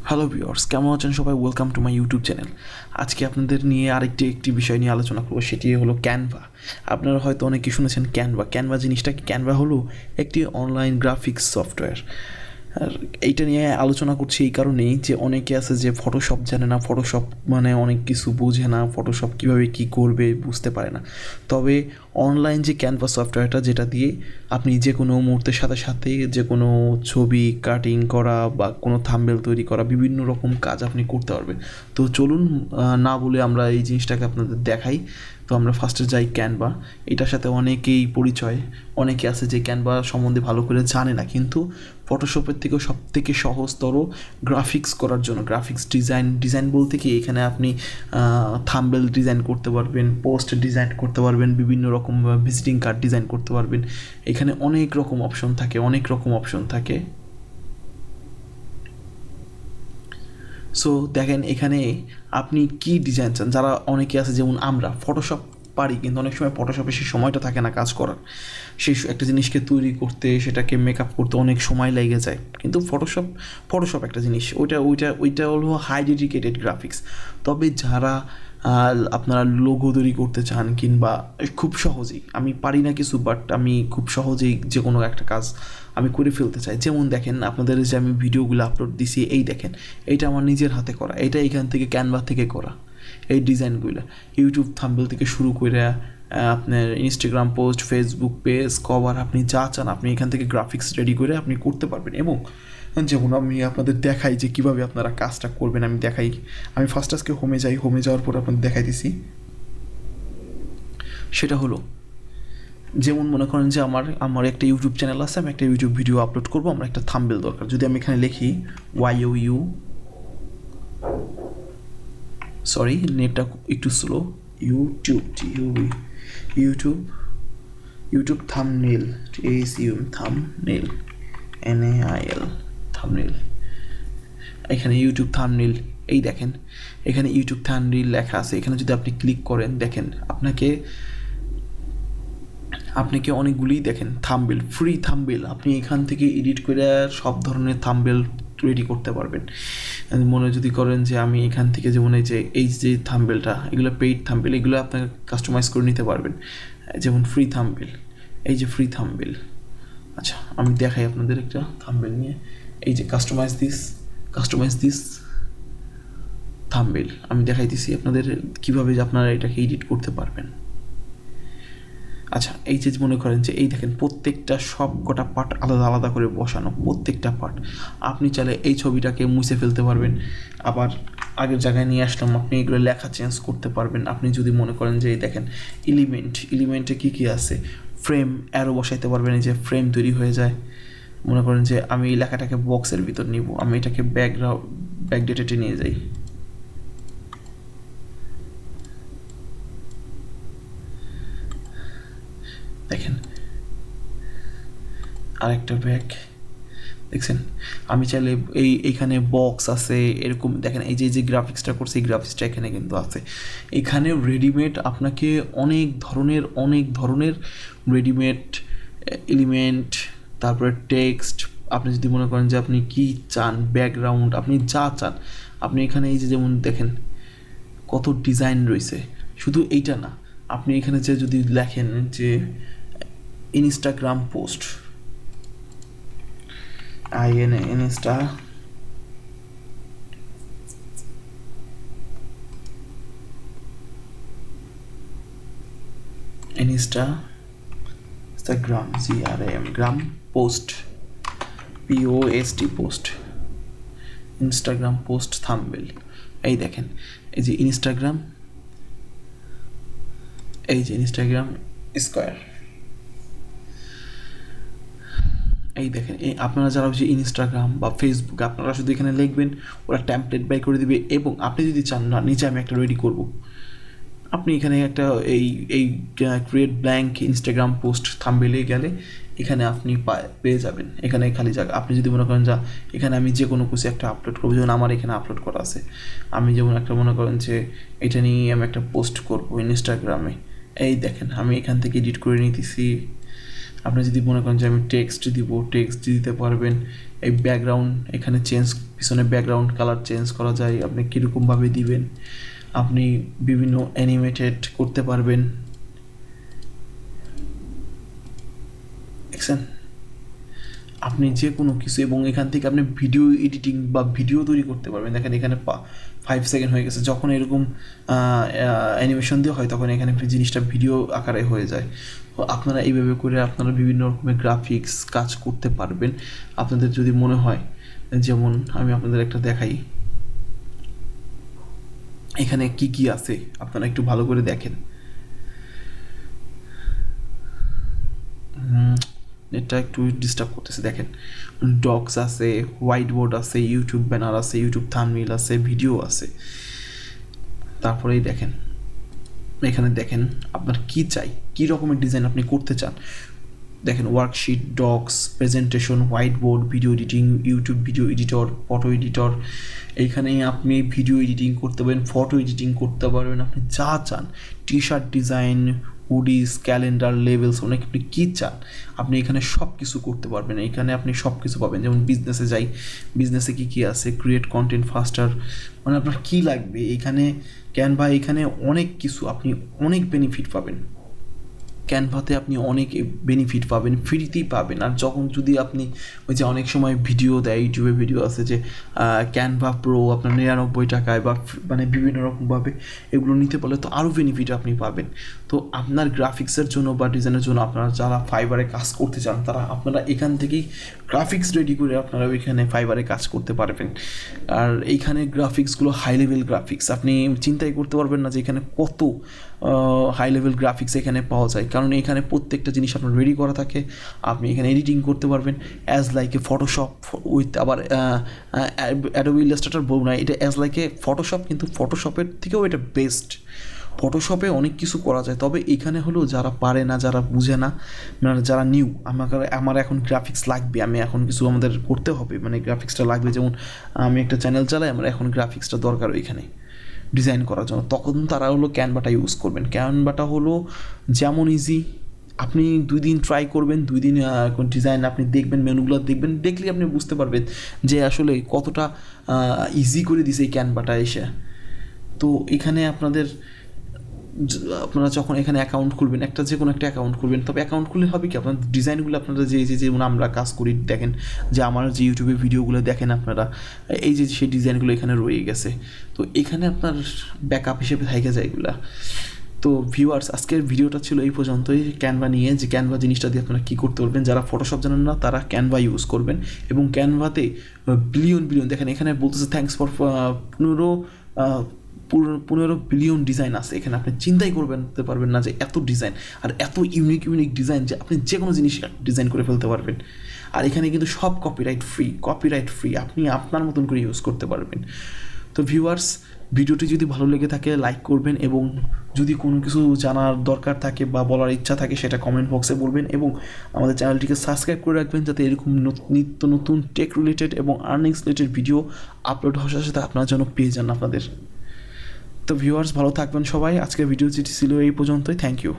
Hello viewers, কেমন আছেন সবাই? Welcome to my YouTube channel. আজকে আপনাদের নিয়ে আরেকটি বিষয় নিয়ে আলোচনা করবো, সেটি হলো ক্যানভা। আপনারা হয়তো অনেকে শুনেছেন ক্যানভা জিনিসটা কি? ক্যানভা হলো একটি অনলাইন গ্রাফিক্স সফটওয়্যার। আর এইটা নিয়ে আলোচনা করছি এই কারণেই যে অনেকে আছে যে ফটোশপ জানে না, ফটোশপ মানে অনেক কিছু বোঝে না, ফটোশপ কীভাবে কী করবে বুঝতে পারে না। তবে অনলাইন যে ক্যানভা সফটওয়্যারটা, যেটা দিয়ে আপনি যে কোনো মুহূর্তের সাথে সাথে যে কোনো ছবি কাটিং করা বা কোনো থাম্বনেল তৈরি করা, বিভিন্ন রকম কাজ আপনি করতে পারবেন। তো চলুন না বলে আমরা এই জিনিসটাকে আপনাদের দেখাই। তো আমরা ফার্স্টে যাই ক্যানভা। এটার সাথে অনেকেই পরিচয়, অনেকে আছে যে ক্যানভা সম্বন্ধে ভালো করে জানে না, কিন্তু ফটোশপের থেকেও সবথেকে সহজতর গ্রাফিক্স করার জন্য, গ্রাফিক্স ডিজাইন বলতে কি, এখানে আপনি থাম্বনেল ডিজাইন করতে পারবেন, পোস্ট ডিজাইন করতে পারবেন, বিভিন্ন রকম ভিজিটিং কার্ড ডিজাইন করতে পারবেন। এখানে অনেক রকম অপশন থাকে। সো দেখেন এখানে আপনি কি ডিজাইন চান। যারা অনেকে আছে, যেমন আমরা ফটোশপ পারি, কিন্তু অনেক সময় ফটোশপে সেই সময়টা থাকে না কাজ করার। সেই একটা জিনিসকে তৈরি করতে, সেটাকে মেকআপ করতে অনেক সময় লেগে যায়। কিন্তু ফটোশপ একটা জিনিস, ওইটা হলো হাই ডেডিকেটেড গ্রাফিক্স। তবে যারা আপনারা লোগো তৈরি করতে চান, কিংবা খুব সহজেই, আমি পারি না কিছু, বাট আমি খুব সহজেই যে কোনো একটা কাজ আমি করে ফেলতে চাই। যেমন দেখেন, আপনাদের যে আমি ভিডিওগুলো আপলোড দিছি, এই দেখেন, এইটা আমার নিজের হাতে করা, এটা এখান থেকে ক্যানভা থেকে করা। এই ডিজাইনগুলো ইউটিউব থাম্বনেল থেকে শুরু করে আপনার Instagram post, Facebook page, cover, আপনি যা চান আপনি এখান থেকে গ্রাফিক্স রেডি করে আপনি করতে পারবেন। এবং যেমন আমি আপনাদের দেখাই যে কীভাবে আপনারা কাজটা করবেন। আমি ফার্স্ট আজকে হোমে যাওয়ার পর আপনাদের দেখাই দিছি। সেটা হলো, যেমন মনে করেন যে আমার একটা ইউটিউব চ্যানেল আছে, আমি একটা ইউটিউব ভিডিও আপলোড করবো, আমার একটা থাম্বনেল দরকার। যদি আমি এখানে লিখি নেটটা একটু slow, YouTube thumbnail, thumbnail, NAIL, thumbnail. এখানে ইউটিউব থাম্বনেল, এই দেখেন এখানে ইউটিউব থাম্বনেল লেখা আছে। এখানে যদি আপনি ক্লিক করেন, দেখেন আপনাকে অনেকগুলি দেখেন থাম্বনেল, ফ্রি থাম্বনেল আপনি এখান থেকে এডিট করে সব ধরনের থাম্বনেল রেডি করতে পারবেন। মনে যদি করেন যে আমি এখান থেকে, যেমন এই যে থাম্বনেলটা, এগুলো পেইড থাম্বনেল, এগুলো আপনাকে কাস্টমাইজ করে নিতে পারবেন। যেমন ফ্রি থাম্বনেল, এই যে ফ্রি থাম্বনেল। আচ্ছা, আমি দেখাই আপনাদের একটা থাম্বনেল নিয়ে। এই যে কাস্টমাইজ দিস থাম্বনেল, আমি দেখাইতেছি আপনাদের কীভাবে আপনারা এটাকে এডিট করতে পারবেন। আচ্ছা, এই যে মনে করেন যে এই দেখেন, প্রত্যেকটা সব কটা পার্ট আলাদা আলাদা করে বসানো, প্রত্যেকটা পার্ট। আপনি চাইলে এই ছবিটাকে মুছে ফেলতে পারবেন, আবার আগের জায়গায় নিয়ে আসলাম, আপনি এগুলো লেখা চেঞ্জ করতে পারবেন। আপনি যদি মনে করেন যে এই দেখেন এলিমেন্টে কী আছে, ফ্রেম অ্যারো বসাইতে পারবেন, এই যে ফ্রেম তৈরি হয়ে যায়। মনে করেন যে আমি এই লেখাটাকে বক্সের ভিতর নিব, আমি এটাকে ব্যাকডেটে নিয়ে যাই। দেখেন আরেকটা ব্যাগ, দেখছেন। আমি চাইলে এইখানে বক্স আছে এরকম, দেখেন এই যে গ্রাফিক্সটা করছে, এই গ্রাফিক্সটা এখানে কিন্তু আছে। এখানে রেডিমেড আপনাকে অনেক ধরনের রেডিমেড এলিমেন্ট, তারপরে টেক্সট, আপনি যদি মনে করেন যে আপনি কি চান, ব্যাকগ্রাউন্ড, আপনি যা চান আপনি এখানে, এই যে যেমন দেখেন কত ডিজাইন রয়েছে। শুধু এইটা না, আপনি এখানে যে যদি লেখেন যে Instagram post, Instagram gram post, post, Instagram post thumbnail. এই দেখেন, এই যে ইনস্টাগ্রাম স্কোয়ার, এই দেখেন। আপনারা যারা হচ্ছে ইনস্টাগ্রাম বা ফেসবুক, আপনারা শুধু এখানে লিখবেন, ওরা টেমপ্লেট বাই করে দিবে। এবং আপনি যদি চান না নিচে আমি একটা রেডি করব, আপনি এখানে একটা এই ক্রিয়েট ব্ল্যাঙ্ক ইনস্টাগ্রাম পোস্ট থাম্বনেলে গেলে এখানে আপনি পেয়ে যাবেন। এখানে খালি জায়গা, আপনি যদি মনে করেন যা এখানে আমি যে কোনো কিছু একটা আপলোড করবো, যেমন আমার এখানে আপলোড করা আছে, আমি যেমন একটা মনে করেন যে এটা নিয়ে আমি একটা পোস্ট করবো ইনস্টাগ্রামে, এই দেখেন আমি এখান থেকে এডিট করে নিতেছি। আপনি যদি মনে করেন যে আমি টেক্সট দিব, টেক্সট দিতে পারবেন। এই ব্যাকগ্রাউন্ড এখানে চেঞ্জ, পিছনে ব্যাকগ্রাউন্ড কালার চেঞ্জ করা যায়, আপনি কীরকমভাবে দিবেন। আপনি বিভিন্ন অ্যানিমেটেড করতে পারবেন, দেখছেন আপনি যে কোনো কিছু। এবং এখান থেকে আপনি ভিডিও এডিটিং বা ভিডিও তৈরি করতে পারবেন। দেখেন এখানে 5 সেকেন্ড হয়ে গেছে। যখন এরকম অ্যানিমেশন দেওয়া হয় তখন এখানে জিনিসটা ভিডিও আকারে হয়ে যায়। তো আপনারা এইভাবে করে আপনারা বিভিন্ন রকমের গ্রাফিক্স কাজ করতে পারবেন আপনাদের যদি মনে হয়। যেমন আমি আপনাদের একটা দেখাই, এখানে কি কি আছে আপনারা একটু ভালো করে দেখেন। এটা একটু ডিস্টার্ব করতেছে। দেখেন ডক্স আছে, হোয়াইট বোর্ড আছে, ইউটিউব ব্যানার আছে, ইউটিউব থাম্বনেইল আছে, ভিডিও আছে। তারপরেই দেখেন এখানে দেখেন আপনার কি চাই, কী রকমের ডিজাইন আপনি করতে চান। দেখেন worksheet, docs, presentation, whiteboard, video editing, YouTube video editor, photo editor. এইখানে আপনি ভিডিও এডিটিং করতে পারবেন, ফটো এডিটিং করতে পারবেন, আপনি যা চান। T shirt design, hoodies, calendar, labels, অনেক আপনি কী চান আপনি এখানে সব কিছু করতে পারবেন। এখানে আপনি সব কিছু পাবেন। যেমন বিজনেসে যাই, বিজনেসে কী কী আছে, ক্রিয়েট কন্টেন্ট ফাস্টার, মানে আপনার কী লাগবে এখানে ক্যানভা। এখানে অনেক কিছু আপনি অনেক বেনিফিট পাবেন। ক্যানভাতে আপনি অনেক বেনিফিট পাবেন, ফ্রিতেই পাবেন। আর যখন যদি আপনি ওই যে অনেক সময় ভিডিও দেয়, ইউটিউবে ভিডিও আছে যে ক্যানভা প্রো আপনার 99 টাকায় বা মানে বিভিন্ন রকমভাবে এগুলো নিতে পারলে তো আরও বেনিফিট আপনি পাবেন। তো আপনার গ্রাফিক্সের জন্য বা ডিজাইনের জন্য আপনারা যারা ফাইবারে কাজ করতে চান তারা আপনারা এখান থেকেই গ্রাফিক্স রেডি করে আপনারা ওইখানে ফাইবারে কাজ করতে পারবেন। আর এইখানে গ্রাফিক্সগুলো হাই লেভেল গ্রাফিক্স, আপনি চিন্তাই করতে পারবেন না যে এখানে কত হাই লেভেল গ্রাফিক্স এখানে পাওয়া যায়। কারণ এখানে প্রত্যেকটা জিনিস আপনার রেডি করা থাকে, আপনি এখানে এডিটিং করতে পারবেন as like a Photoshop with আবার অ্যাডোবি ইলাস্ট্রেটর বলবো না, এটা অ্যাজ লাইক এ ফটোশপ, কিন্তু ফটোশপের থেকেও এটা বেস্ট। ফটোশপে অনেক কিছু করা যায়, তবে এখানে হলো যারা পারে না, যারা বুঝে না, মানে যারা নিউ, আমার এখন গ্রাফিক্স লাগবে, আমি এখন কিছু আমাদের করতে হবে, মানে গ্রাফিক্সটা লাগবে। যেমন আমি একটা চ্যানেল চালাই, আমার এখন গ্রাফিক্সটা দরকার ওইখানে ডিজাইন করার জন্য, তখন তারা হলো ক্যানভাটা ইউজ করবেন। ক্যানভাটা হলো যেমন ইজি, আপনি 2 দিন ট্রাই করবেন, 2 দিন ডিজাইন আপনি দেখবেন, মেনুগুলো দেখবেন, দেখলে আপনি বুঝতে পারবেন যে আসলে কতটা ইজি করে দিছে এই ক্যানভাটা এসে। তো এখানে আপনারা যখন এখানে অ্যাকাউন্ট খুলবেন, যে কোনো একটা অ্যাকাউন্ট খুলবেন, তবে অ্যাকাউন্ট খুললে হবে কি আপনার ডিজাইনগুলো আপনারা যেমন আমরা কাজ করি, দেখেন যে আমার যে ইউটিউবে ভিডিওগুলো দেখেন আপনারা, এই যে সেই ডিজাইনগুলো এখানে রয়ে গেছে। তো এখানে আপনার ব্যাকআপ হিসেবে থেকে যায় এগুলা। তো ভিউয়ার্স, আজকের ভিডিওটা ছিল এই পর্যন্তই ক্যানভা নিয়ে, যে ক্যানভা জিনিসটা দিয়ে আপনারা কী করতে পারবেন। যারা ফটোশপ জানেন না তারা ক্যানভা ইউজ করবেন, এবং ক্যানভাতে বিলিয়ন দেখেন এখানে বলতেছে থ্যাঙ্কস ফর 15 বিলিয়ন ডিজাইন আছে এখানে। আপনি চিন্তাই করতে পারবেন না যে এত ডিজাইন, আর এত ইউনিক ডিজাইন যে আপনি যে কোনো জিনিস ডিজাইন করে ফেলতে পারবেন। আর এখানে কিন্তু সব কপিরাইট ফ্রি, আপনি আপনার মতন করে ইউজ করতে পারবেন। তো ভিউয়ার্স, ভিডিওটি যদি ভালো লেগে থাকে লাইক করবেন, এবং যদি কোনো কিছু জানার দরকার থাকে বা বলার ইচ্ছা থাকে সেটা কমেন্ট বক্সে বলবেন, এবং আমাদের চ্যানেলটিকে সাবস্ক্রাইব করে রাখবেন যাতে এরকম নিত্য নতুন টেক রিলেটেড এবং আর্নিংস রিলেটেড ভিডিও আপলোড হওয়ার সাথে আপনার জন্য পেয়ে যান আপনাদের। তো ভিউয়ার্স, ভালো থাকবেন সবাই। আজকের ভিডিওটি ছিল এই পর্যন্তই। Thank you.